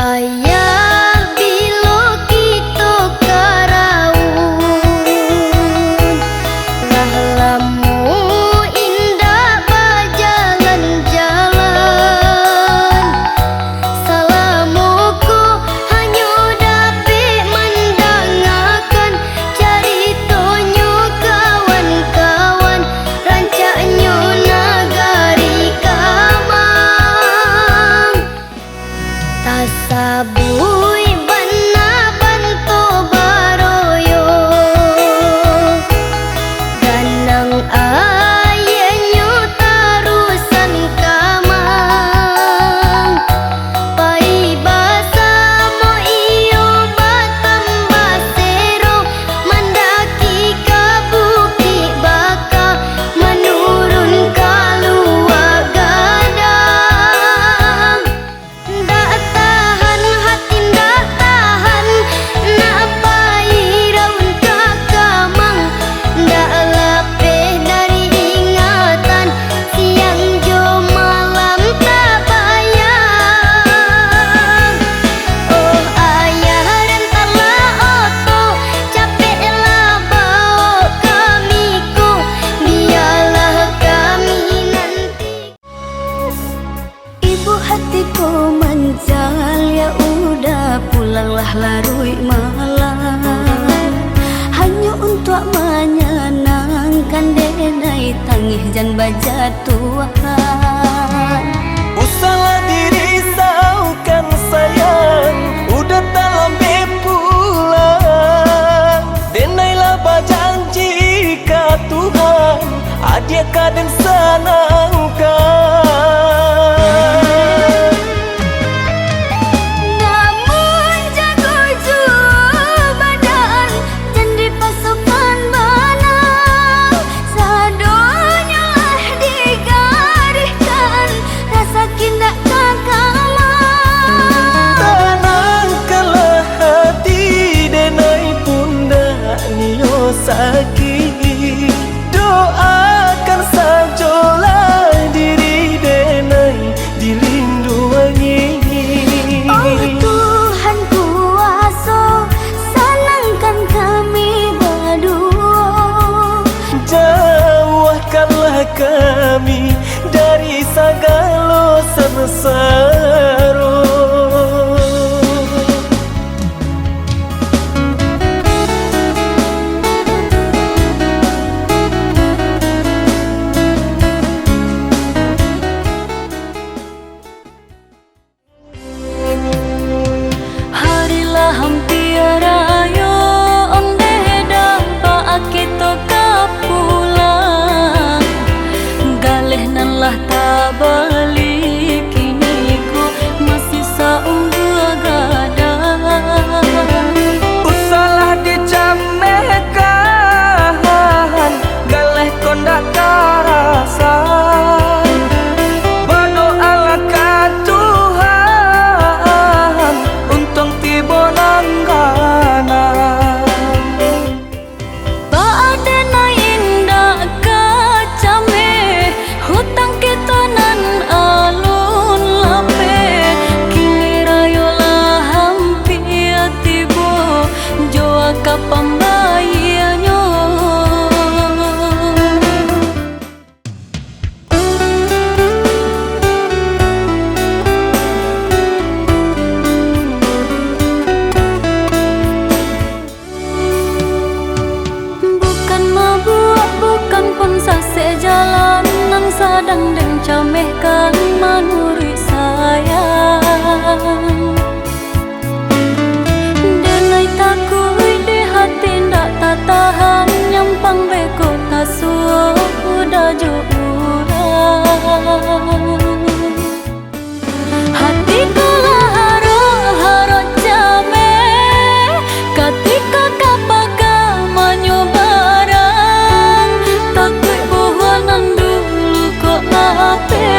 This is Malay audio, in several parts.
Ayah bilo kita karaun lah lamu indah berjalan-jalan. Salamuku hanya dapat mendengarkan caritonyo kawan-kawan rancaknyo nagari Kamang. Tasabui bana banto baroyo ganang ayenyo tarusan Kamang. Pai basa mo iyo batambah sero mendaki ke Bukit Baka menurun kaluar gadang. Ndak tahan hati ndak tahan nak pai raun ke Kamang. Ndak lapeh dari ingatan siang jo malam tak bayang. Oh ayah rentarlah oto capeklah bawa kamiku biarlah kami nanti. Ibu hatiku menjal ya udah pulanglah larui malam hanya untuk menyenangkan denai tangih jan bajatuan. Usahlah dirisaukan sayang, udah tak lambe pulang. Denailah berjanji ke Tuhan, adia kadang senangkan. Namun jago ju badan jadi pasukan benang. Sadonya lah digariskan rasa kindak Kamang. Tenangkanlah hati denai pundak nio sakit. Doakan sajalah diri denai dilindungi. Oh Tuhan kuasa senangkan kami berdua. Jauhkanlah kami dari segala sengsara. Harilah hampir ayo onde dampak kita kapulang. Galeh nan lah tak balik kini ku masih saunggu gadang. Usahlah dicamehkan, galeh kondak karasa. Berdoalah ke Tuhan, untung tiba nanggana. Baadena indah kacame hutang kita nan alun lape. Kirayolah hampir tiba joa ka pambayanyo. Bukan mabuk, bukan pun sase jalan nan sadang dan camehkan manuri sayang. Denai takui di hati ndak tak tahan nyampang beko tasuo udah jo urang. Hatiku lah haro jame ketika kapaga barang. Takut bohonan dulu kok lape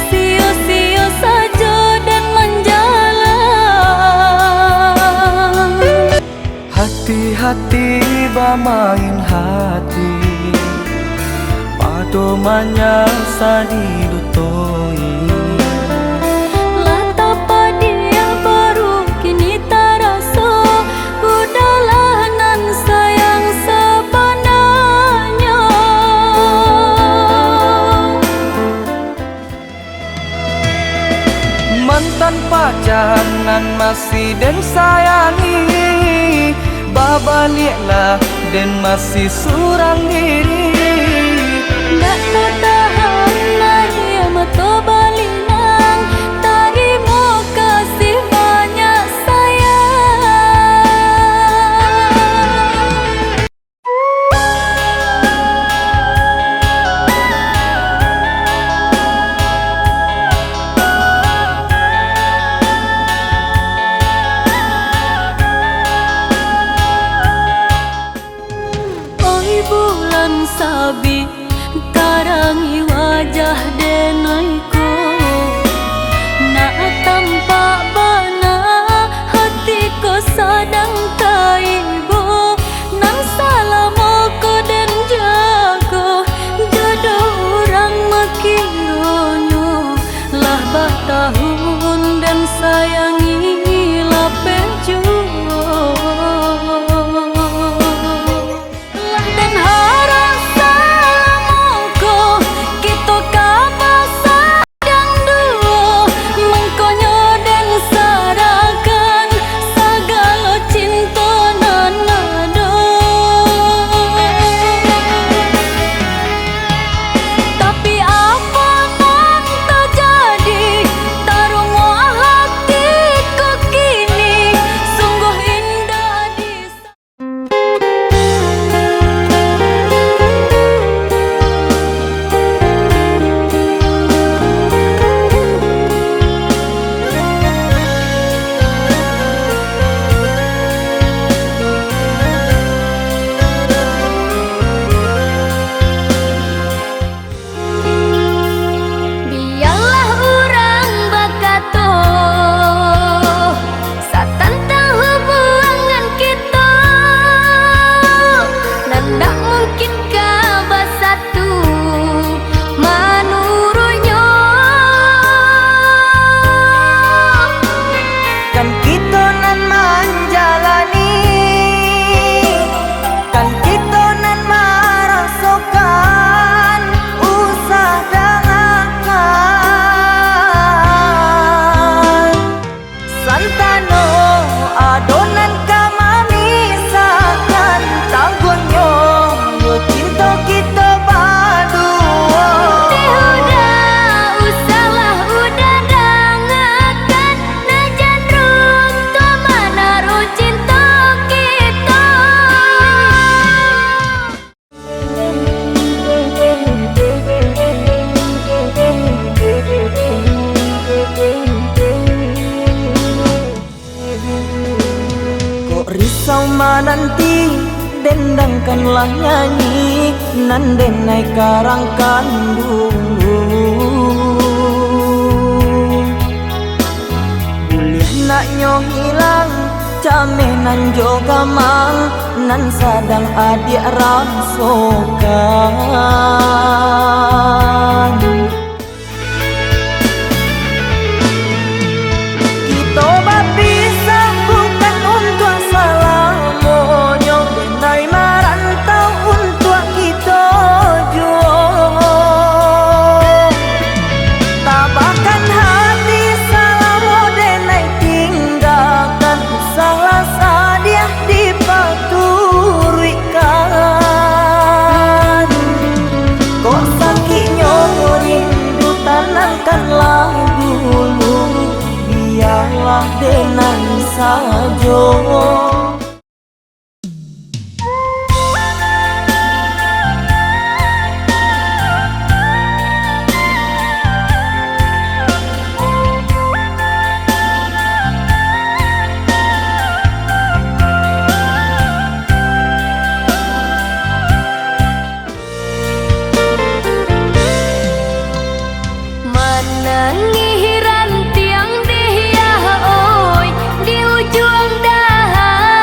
sia-sia saja dan menjalan. Hati-hati bermain hati, padomanya sadi dutoi. Latapa dia masih den sayangi, babaliklah dan masih surang diri. Ndak tahan lagi mato balinang, tarimo kasih banyak sayang. Oi bulan sabit tarangi wajah denaiku, nak tampak bana hatiku sadang kaibu, nang salamuku dan jago jodoh orang makironyo lah tahun dan sayangi lah penjuo dan harap salamuku kita kabar sadang duo mengkonyo dan sarakan segala cinta nan ngado. Tapi apa nan terjadi tarungo hatiku kini sungguh indah di biarlah orang bakato satentang hubungan kita, dan tak mungkin kabar satu menurutnya. Kan kita nan menjalani, kan kita nan merasakan usah dangakan. Santano adonan kamamisakan, tanggunyo yo cinta kita berdua. Tihuda usahlah udah dangakan, najan runtuh menaruh cinta kita. Kok risau menanti, dendangkanlah nyanyi nan denai karangkan dulu. Boleh nak nyo hilang cameh nan joga mang nan sadang adik rasokan. Kita berpisah bukan untuk salamonyo, denai merantau untuk kita jua. Tabahkan hati salamo denai tinggalkan, salah sadia dipaturikan. Kok sakitnya rindu tanamkanlah dulu, biarlah denai sajo. Menangi rantiang dihiah oi di ujung dahan.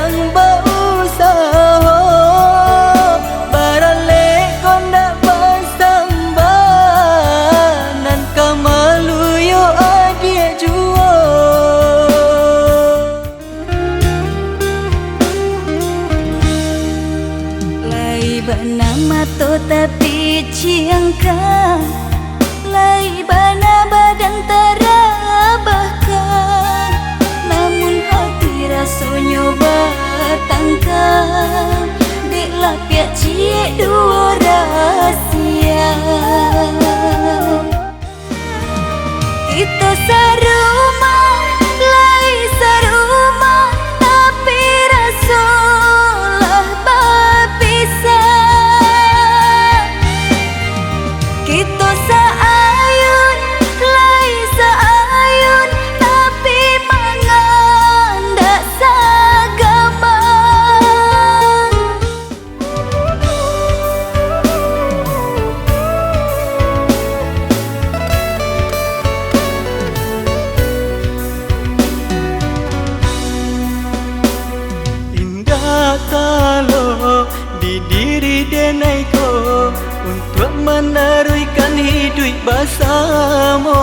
sedang berusaha barale kondak bersambah nan kamalu yo adia jua lai bernama to tapi ciangkan lai bana badan terabahkan namun hati rasanya bertangkap dek lapiak cie dua rahsia kita sarumah lai sarumah tapi rasulah berpisah kita saayun lai saayun tapi mangan dak sagama indah kalau di diri denaiku untuk meneruikan hidup bersama